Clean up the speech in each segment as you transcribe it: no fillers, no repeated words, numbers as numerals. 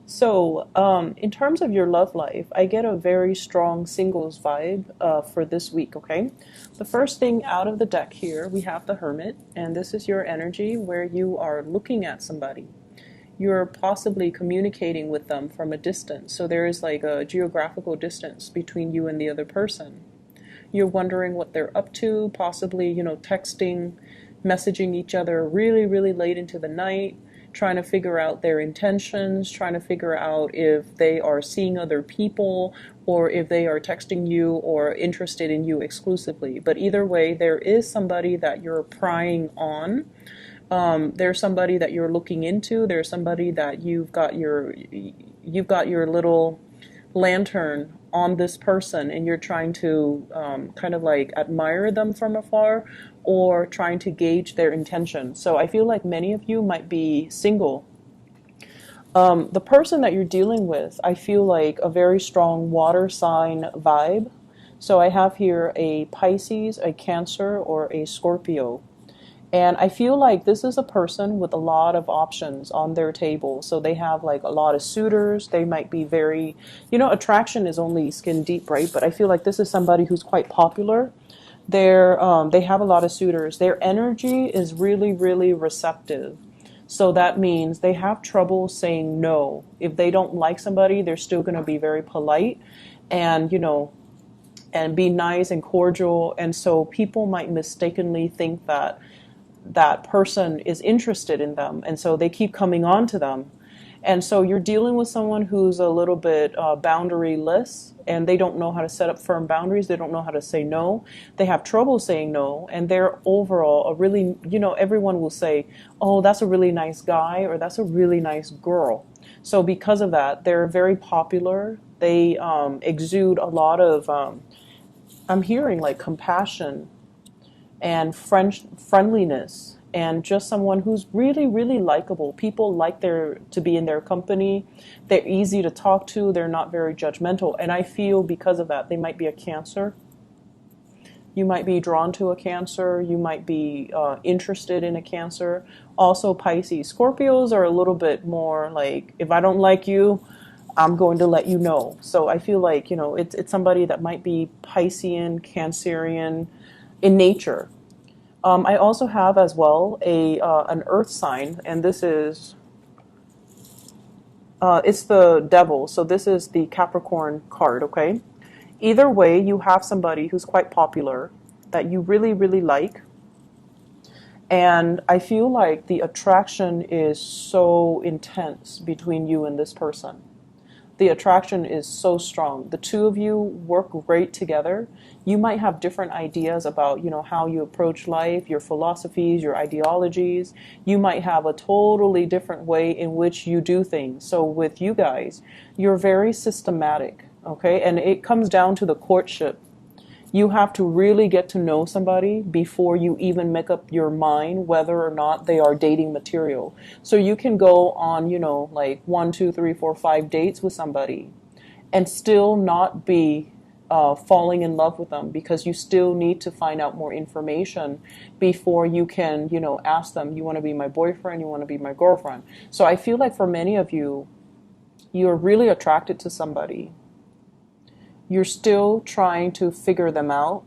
In terms of your love life, I get a very strong singles vibe for this week, okay? The first thing out of the deck here, we have the Hermit, and this is your energy where you are looking at somebody. You're possibly communicating with them from a distance, so there is like a geographical distance between you and the other person. You're wondering what they're up to, possibly, texting, messaging each other really, really late into the night, trying to figure out their intentions, trying to figure out if they are seeing other people or if they are texting you or interested in you exclusively. But either way, there is somebody that you're prying on. There's somebody that you're looking into. There's somebody that you've got your little lantern on this person, and you're trying to kind of like admire them from afar or trying to gauge their intention. So I feel like many of you might be single. The person that you're dealing with, I feel like a very strong water sign vibe. So I have here a Pisces, a Cancer, or a Scorpio. And I feel like this is a person with a lot of options on their table. So they have like a lot of suitors. They might be very, attraction is only skin deep, right? But I feel like this is somebody who's quite popular. They have a lot of suitors. Their energy is really, really receptive. So that means they have trouble saying no. If they don't like somebody, they're still going to be very polite and, and be nice and cordial. And so people might mistakenly think that person is interested in them, and so they keep coming on to them. And so you're dealing with someone who's a little bit boundaryless, and they don't know how to set up firm boundaries. They don't know how to say no. They have trouble saying no, and they're overall a really, everyone will say, oh, that's a really nice guy, or that's a really nice girl. So because of that, they're very popular. They exude a lot of, I'm hearing like compassion and friendliness, and just someone who's really, really likable. People like to be in their company. They're easy to talk to. They're not very judgmental. And I feel because of that, they might be a Cancer. You might be drawn to a Cancer. You might be interested in a Cancer. Also Pisces. Scorpios are a little bit more like, if I don't like you, I'm going to let you know. So I feel like, it's somebody that might be Piscean, Cancerian, in nature. I also have as well an earth sign, and this is it's the devil. So this is the Capricorn card. Okay. Either way, you have somebody who's quite popular that you really, really like, and I feel like the attraction is so intense between you and this person. The attraction is so strong. The two of you work great together. You might have different ideas about, how you approach life, your philosophies, your ideologies. You might have a totally different way in which you do things. So with you guys, you're very systematic, okay? And it comes down to the courtship. You have to really get to know somebody before you even make up your mind whether or not they are dating material. So you can go on, like 1, 2, 3, 4, 5 dates with somebody and still not be falling in love with them, because you still need to find out more information before you can, ask them, you want to be my boyfriend, you want to be my girlfriend. So I feel like for many of you, you're really attracted to somebody. You're still trying to figure them out.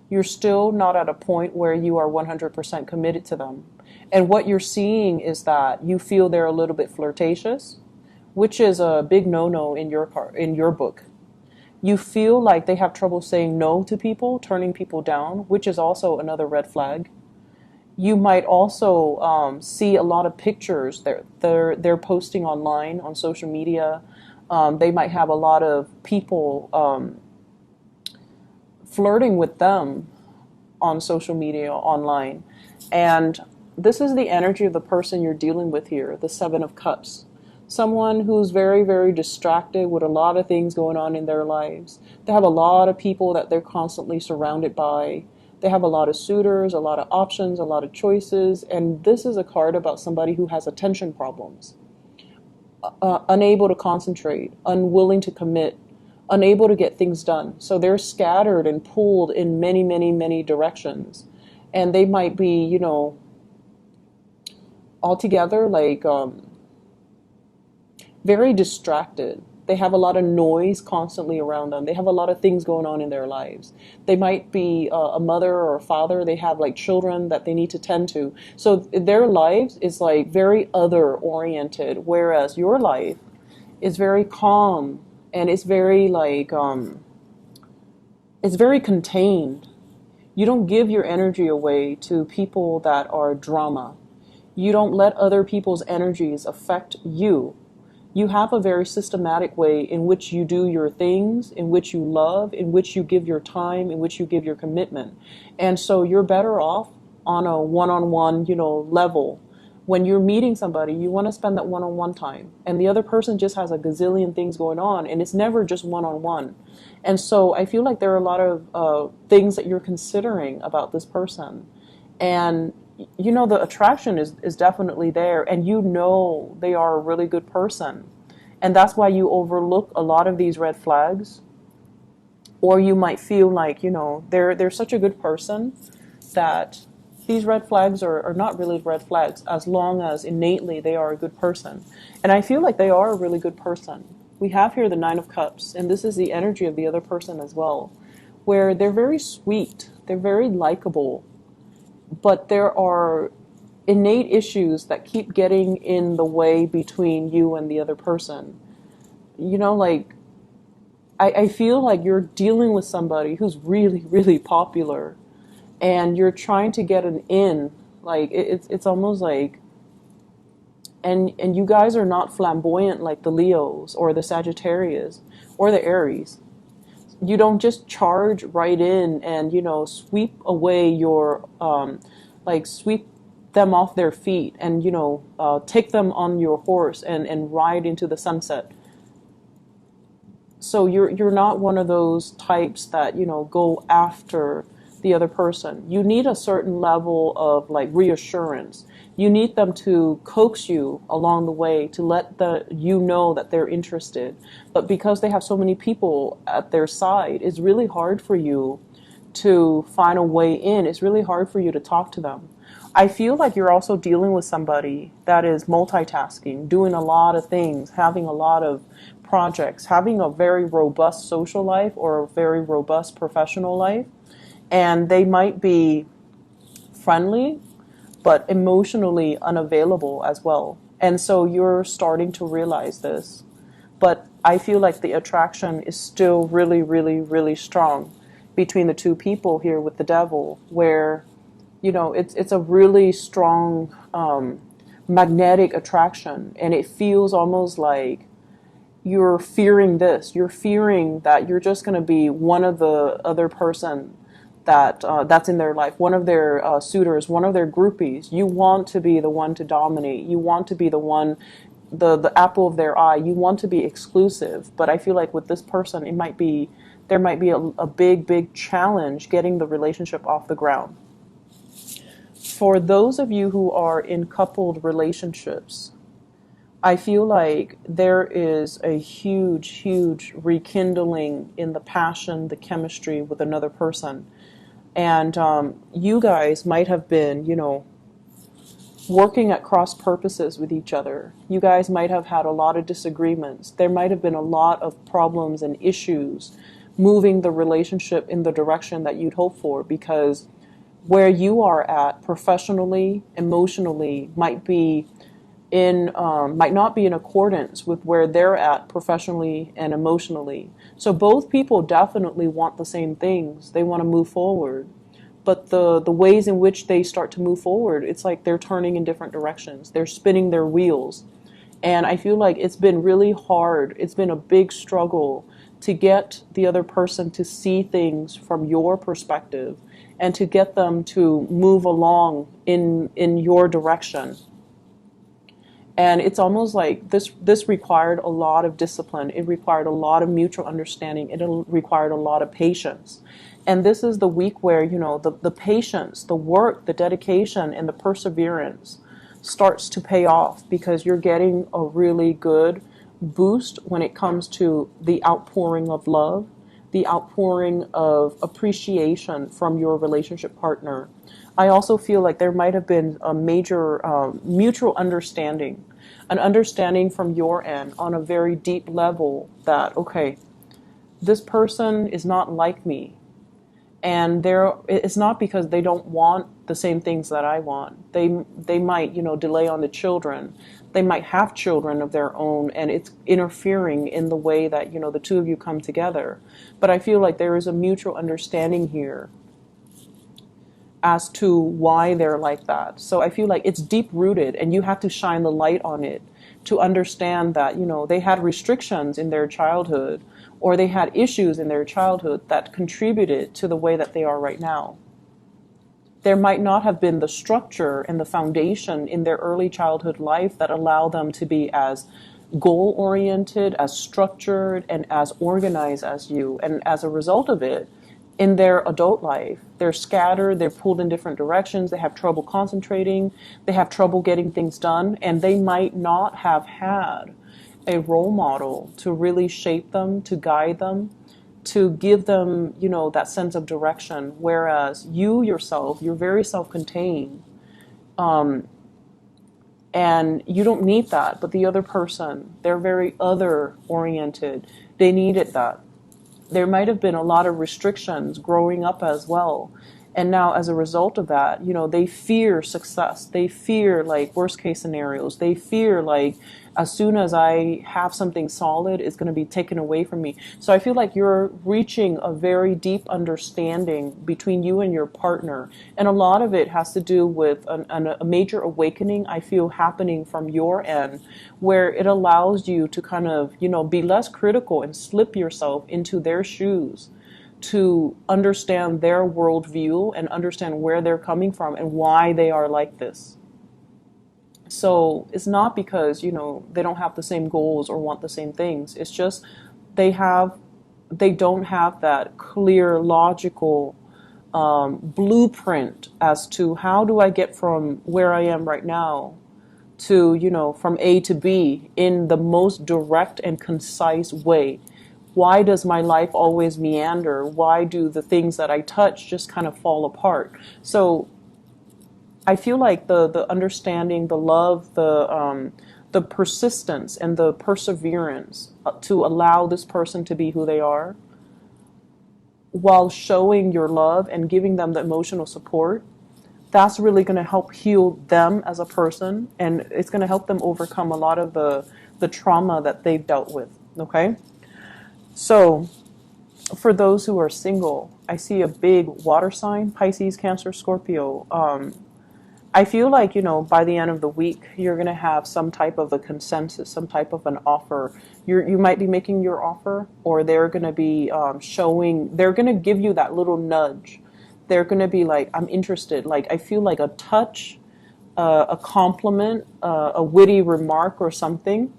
You're still not at a point where you are 100% committed to them. And what you're seeing is that you feel they're a little bit flirtatious, which is a big no-no in your book. You feel like they have trouble saying no to people, turning people down, which is also another red flag. You might also see a lot of pictures they're posting online on social media. They might have a lot of people flirting with them on social media, online. And this is the energy of the person you're dealing with here, the Seven of Cups. Someone who's very, very distracted with a lot of things going on in their lives. They have a lot of people that they're constantly surrounded by. They have a lot of suitors, a lot of options, a lot of choices. And this is a card about somebody who has attention problems. Unable to concentrate, unwilling to commit, unable to get things done. So they're scattered and pulled in many, many, many directions. And they might be, altogether like very distracted. They have a lot of noise constantly around them. They have a lot of things going on in their lives. They might be a mother or a father. They have like children that they need to tend to. So their lives is like very other oriented, whereas your life is very calm and it's very like it's very contained. You don't give your energy away to people that are drama. You don't let other people's energies affect you. You have a very systematic way in which you do your things, in which you love, in which you give your time, in which you give your commitment. And so you're better off on a one-on-one, level. When you're meeting somebody, you want to spend that one-on-one time. And the other person just has a gazillion things going on, and it's never just one-on-one. And so I feel like there are a lot of things that you're considering about this person. And the attraction is definitely there, and they are a really good person. And that's why you overlook a lot of these red flags. Or you might feel like, they're such a good person that these red flags are not really red flags as long as innately they are a good person. And I feel like they are a really good person. We have here the Nine of Cups, and this is the energy of the other person as well, where they're very sweet, they're very likable, but there are innate issues that keep getting in the way between you and the other person. I feel like you're dealing with somebody who's really, really popular, and you're trying to get an in. Like, it's almost like, and you guys are not flamboyant like the Leos or the Sagittarius or the Aries. You don't just charge right in and, sweep away your, sweep them off their feet and, take them on your horse and ride into the sunset. So you're not one of those types that, go after the other person. You need a certain level of like reassurance. You need them to coax you along the way to let know that they're interested. But because they have so many people at their side, it's really hard for you to find a way in. It's really hard for you to talk to them. I feel like you're also dealing with somebody that is multitasking, doing a lot of things, having a lot of projects, having a very robust social life or a very robust professional life. And they might be friendly, but emotionally unavailable as well. And so you're starting to realize this. But I feel like the attraction is still really, really, really strong between the two people here with the Devil, where, it's a really strong magnetic attraction. And it feels almost like you're fearing this. You're fearing that you're just going to be one of the other person that's in their life, one of their suitors, one of their groupies. You want to be the one to dominate. You want to be the one, the apple of their eye. You want to be exclusive. But I feel like with this person, there might be a big, big challenge getting the relationship off the ground. For those of you who are in coupled relationships, I feel like there is a huge, huge rekindling in the passion, the chemistry with another person. And you guys might have been, working at cross purposes with each other. You guys might have had a lot of disagreements. There might have been a lot of problems and issues moving the relationship in the direction that you'd hope for, because where you are at professionally, emotionally, might not be in accordance with where they're at professionally and emotionally. So both people definitely want the same things. They want to move forward. But the ways in which they start to move forward, it's like they're turning in different directions. They're spinning their wheels. And I feel like it's been really hard. It's been a big struggle to get the other person to see things from your perspective and to get them to move along in your direction. And it's almost like this required a lot of discipline. It required a lot of mutual understanding. It required a lot of patience. And this is the week where, the patience, the work, the dedication, and the perseverance starts to pay off, because you're getting a really good boost when it comes to the outpouring of love, the outpouring of appreciation from your relationship partner. I also feel like there might have been a major mutual understanding an understanding from your end on a very deep level that, okay, this person is not like me. And it's not because they don't want the same things that I want. They might, delay on the children. They might have children of their own, and it's interfering in the way that, the two of you come together. But I feel like there is a mutual understanding here as to why they're like that. So I feel like it's deep rooted, and you have to shine the light on it to understand that, they had restrictions in their childhood, or they had issues in their childhood that contributed to the way that they are right now. There might not have been the structure and the foundation in their early childhood life that allow them to be as goal-oriented, as structured, and as organized as you. And as a result of it, in their adult life, they're scattered, they're pulled in different directions, they have trouble concentrating, they have trouble getting things done, and they might not have had a role model to really shape them, to guide them, to give them, that sense of direction. Whereas you yourself, you're very self-contained, and you don't need that. But the other person, they're very other-oriented. They needed that. There might have been a lot of restrictions growing up as well. And now as a result of that, they fear success. They fear like worst case scenarios. They fear like as soon as I have something solid, it's going to be taken away from me. So I feel like you're reaching a very deep understanding between you and your partner. And a lot of it has to do with a major awakening, I feel, happening from your end, where it allows you to kind of, be less critical and slip yourself into their shoes, to understand their worldview and understand where they're coming from and why they are like this. So it's not because, they don't have the same goals or want the same things. It's just they don't have that clear, logical blueprint as to how do I get from where I am right now to, from A to B in the most direct and concise way. Why does my life always meander? Why do the things that I touch just kind of fall apart? So I feel like the understanding, the love, the persistence and the perseverance to allow this person to be who they are, while showing your love and giving them the emotional support, that's really going to help heal them as a person, and it's going to help them overcome a lot of the trauma that they've dealt with. Okay? So for those who are single, I see a big water sign, Pisces, Cancer, Scorpio. I feel like, by the end of the week, you're going to have some type of a consensus, some type of an offer. You might be making your offer, or they're going to be they're going to give you that little nudge. They're going to be like, I'm interested. Like, I feel like a touch, a compliment, a witty remark or something.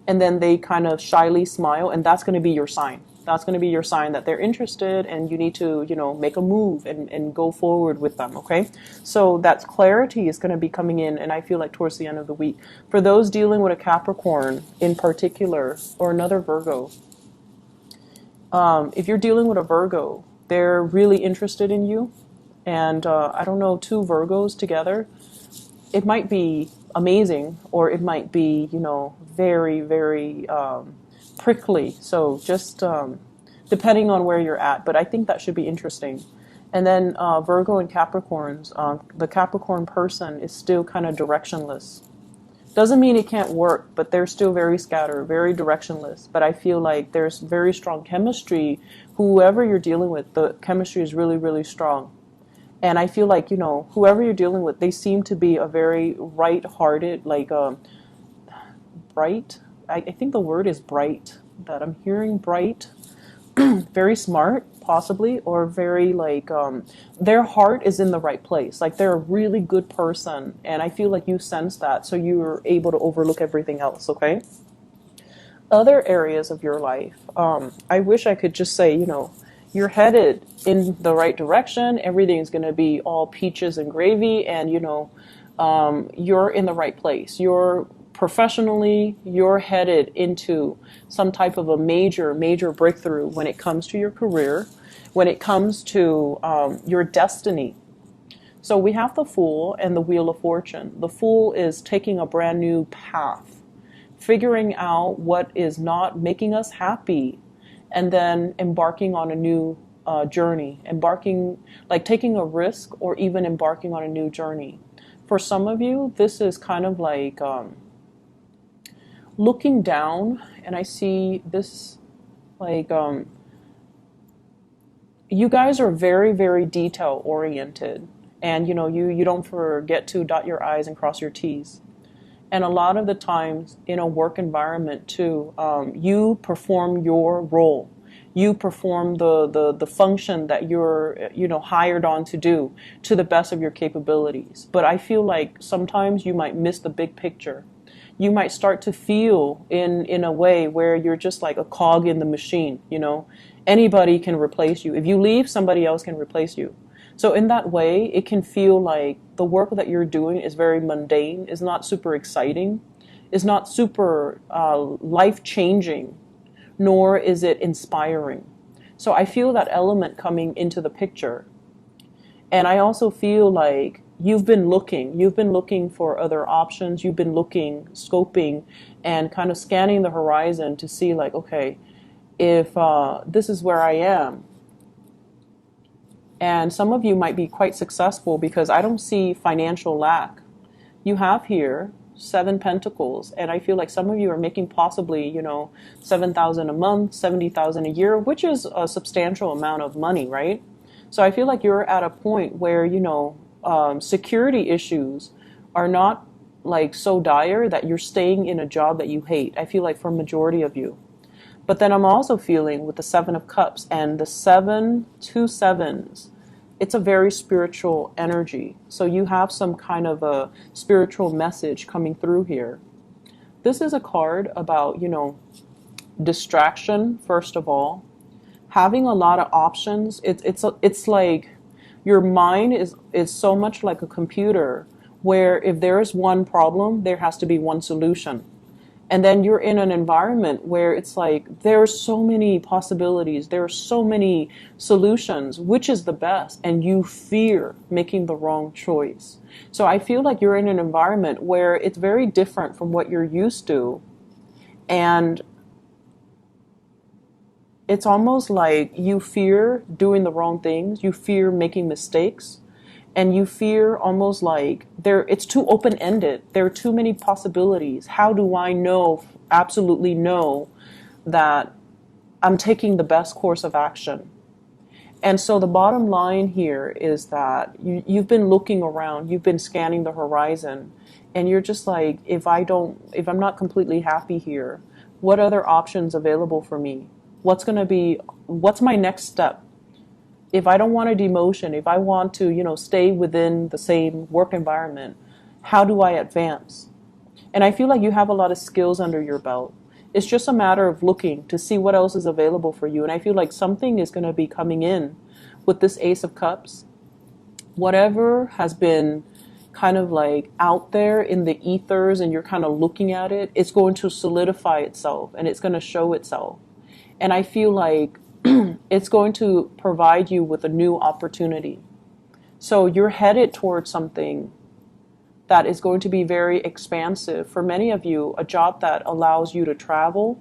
And then they kind of shyly smile, and that's going to be your sign. That's going to be your sign that they're interested, and you need to, make a move and go forward with them, okay? So that clarity is going to be coming in, and I feel like towards the end of the week. For those dealing with a Capricorn in particular, or another Virgo, if you're dealing with a Virgo, they're really interested in you. And I don't know, two Virgos together, it might be amazing, or it might be, very, very prickly. So just depending on where you're at. But I think that should be interesting. And then Virgo and Capricorns, the Capricorn person is still kind of directionless. Doesn't mean it can't work, but they're still very scattered, very directionless. But I feel like there's very strong chemistry. Whoever you're dealing with, the chemistry is really, really strong. And I feel like, whoever you're dealing with, they seem to be a very right-hearted, like bright. I think the word is bright, that I'm hearing bright. Very smart, possibly, or very like, their heart is in the right place. Like, they're a really good person. And I feel like you sense that, so you're able to overlook everything else, okay? Other areas of your life, I wish I could just say, you're headed in the right direction. Everything's going to be all peaches and gravy, and you're in the right place. You're professionally, you're headed into some type of a major breakthrough when it comes to your career, when it comes to your destiny. So we have the Fool and the Wheel of Fortune. The Fool is taking a brand new path. figuring out what is not making us happy, and then embarking on a new journey, embarking, like taking a risk or even embarking on a new journey. For some of you, this is kind of like looking down, and I see this like you guys are very, very detail oriented, and you don't forget to dot your I's and cross your T's. And a lot of the times in a work environment too, you perform your role. You perform the function that you're hired on to do to the best of your capabilities. But I feel like sometimes you might miss the big picture. You might start to feel in a way where you're just like a cog in the machine. Anybody can replace you. If you leave, somebody else can replace you. So in that way, it can feel like the work that you're doing is very mundane, is not super exciting, is not super life-changing, nor is it inspiring. So I feel that element coming into the picture. And I also feel like you've been looking for other options, you've been looking, scoping, and kind of scanning the horizon to see like, okay, if this is where I am. And some of you might be quite successful because I don't see financial lack. You have here 7 Pentacles, and I feel like some of you are making possibly, $7,000 a month, $70,000 a year, which is a substantial amount of money, right? So I feel like you're at a point where, security issues are not like so dire that you're staying in a job that you hate. I feel like for a majority of you. But then I'm also feeling with the 7 of Cups and the 2 sevens, it's a very spiritual energy. So you have some kind of a spiritual message coming through here. This is a card about, distraction, first of all. Having a lot of options. It's like your mind is so much like a computer where if there is one problem, there has to be one solution. And then you're in an environment where it's like there are so many possibilities, there are so many solutions, which is the best, and you fear making the wrong choice. So I feel like you're in an environment where it's very different from what you're used to, and it's almost like you fear doing the wrong things, you fear making mistakes, and you fear almost like it's too open-ended. There are too many possibilities. How do I absolutely know that I'm taking the best course of action? And so the bottom line here is that you've been looking around, you've been scanning the horizon, and you're just like, if I'm not completely happy here, what other options available for me? What's my next step? If I don't want a demotion, if I want to, stay within the same work environment, how do I advance? And I feel like you have a lot of skills under your belt. It's just a matter of looking to see what else is available for you. And I feel like something is going to be coming in with this Ace of Cups. Whatever has been kind of like out there in the ethers and you're kind of looking at it, it's going to solidify itself and it's going to show itself. And I feel like it's going to provide you with a new opportunity. So you're headed towards something that is going to be very expansive. For many of you, a job that allows you to travel,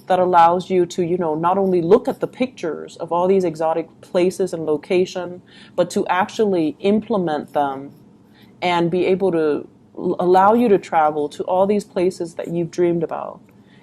that allows you to, not only look at the pictures of all these exotic places and location, but to actually implement them and be able to allow you to travel to all these places that you've dreamed about.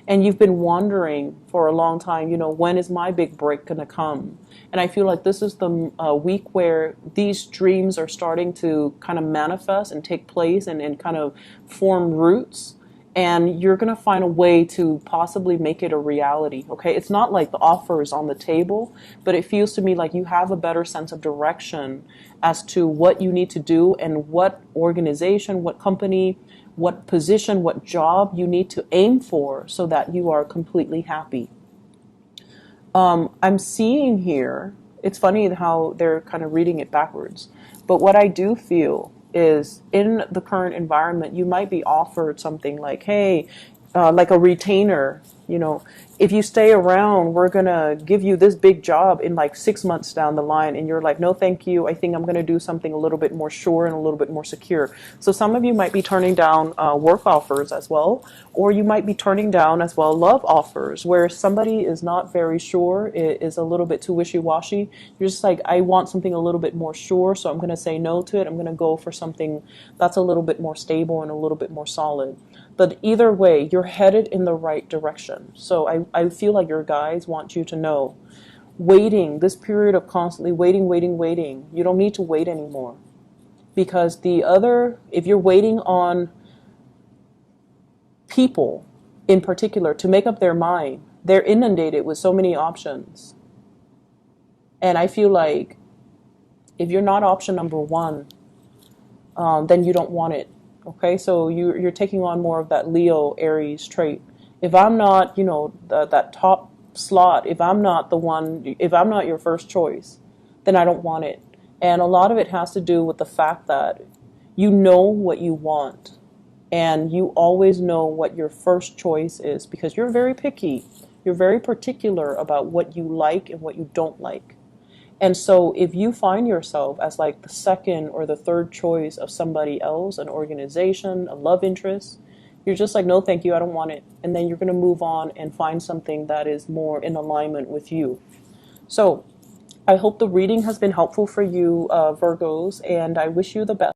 And you've been wondering for a long time, when is my big break going to come? And I feel like this is the week where these dreams are starting to kind of manifest and take place and kind of form roots. And you're going to find a way to possibly make it a reality, okay? It's not like the offer is on the table, but it feels to me like you have a better sense of direction as to what you need to do and what organization, what company, what position, what job you need to aim for so that you are completely happy. I'm seeing here, it's funny how they're kind of reading it backwards, but what I do feel is in the current environment, you might be offered something like, hey, like a retainer You know, if you stay around, we're going to give you this big job in like 6 months down the line. And you're like, no, thank you. I think I'm going to do something a little bit more sure and a little bit more secure. So some of you might be turning down work offers as well, or you might be turning down as well love offers where somebody is not very sure, it is a little bit too wishy-washy. You're just like, I want something a little bit more sure, so I'm going to say no to it. I'm going to go for something that's a little bit more stable and a little bit more solid. But either way, you're headed in the right direction. So I feel like your guides want you to know, waiting, this period of constantly waiting, you don't need to wait anymore. Because if you're waiting on people in particular to make up their mind, they're inundated with so many options. And I feel like if you're not option number one, then you don't want it. Okay, so you're taking on more of that Leo Aries trait. If I'm not, that top slot, if I'm not your first choice, then I don't want it. And a lot of it has to do with the fact that you know what you want, and you always know what your first choice is because you're very picky. You're very particular about what you like and what you don't like. And so if you find yourself as like the second or the third choice of somebody else, an organization, a love interest, you're just like, no, thank you, I don't want it. And then you're going to move on and find something that is more in alignment with you. So I hope the reading has been helpful for you, Virgos, and I wish you the best.